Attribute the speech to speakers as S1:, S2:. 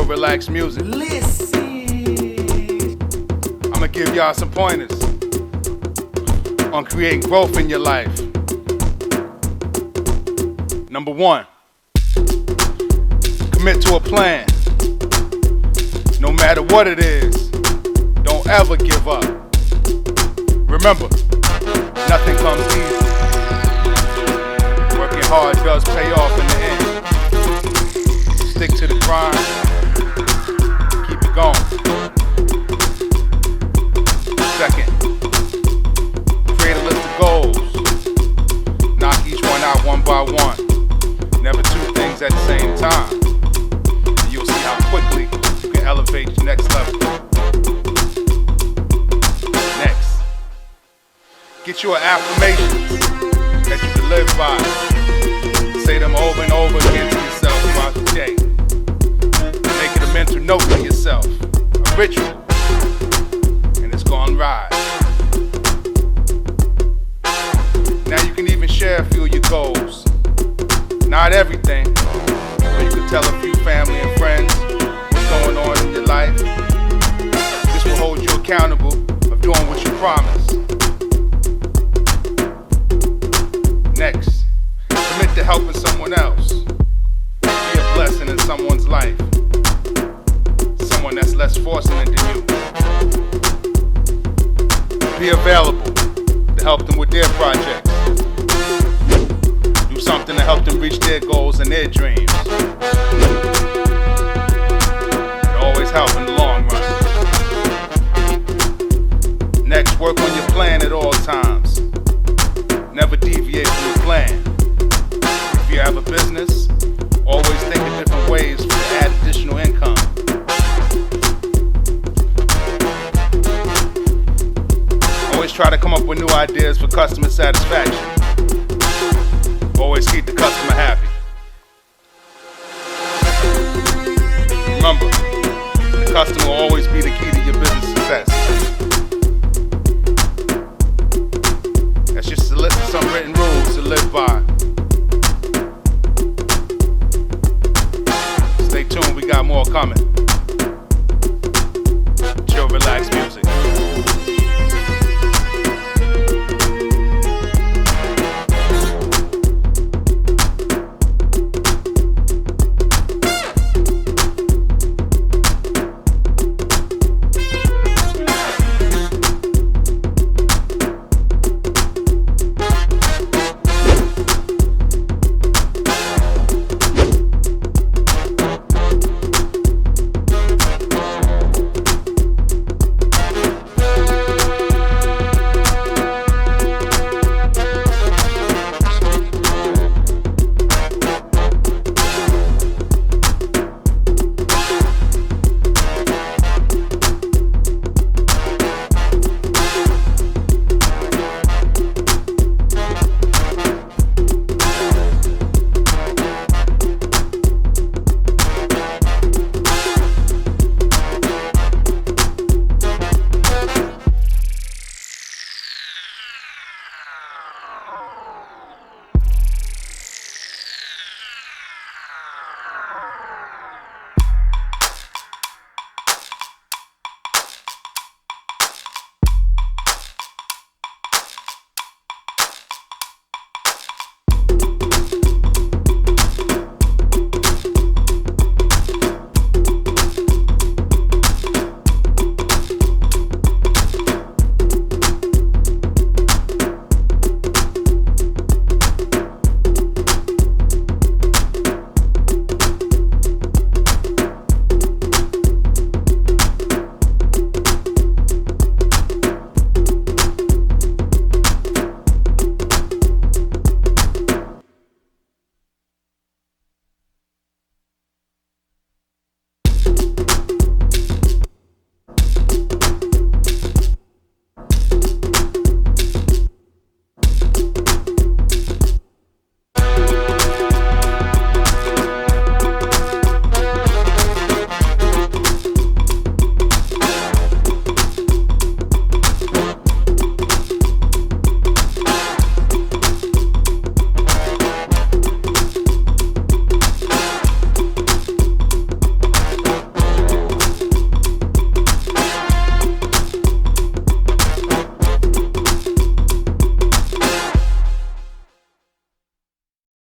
S1: relaxed music.
S2: Listen.
S1: I'ma give y'all some pointers on creating growth in your life. Number 1, commit to a plan. No matter what it is, don't ever give up. Remember, nothing comes easy. Working hard does pay off in the end. Stick to the grind. Keep it going. Second, create a list of goals. Knock each one out one by one. Never two things at the same time. And you'll see how quickly you can elevate your next level. Next, get your affirmations that you can live by. Say them over and over again to yourself throughout the day. Make it a mental note to yourself, a ritual, and it's gonna rise. Now you can even share a few of your goals. Not everything, but you can tell a few family and friends what's going on in your life. This will hold you accountable of doing what you promised. Next, commit to helping someone else. Be a blessing in someone's life. Someone that's less fortunate than you. Be available to help them with their projects. Do something to help them reach their goals and their dreams. It always helps in the long run. Next, work on your plan at all times. Never deviate from your plan. If you have a business, always think of different ways to add additional income. Always try to come up with new ideas for customer satisfaction. Always keep the customer happy. Remember, the customer will always be the key to your business success. That's just a list of some written rules to live by.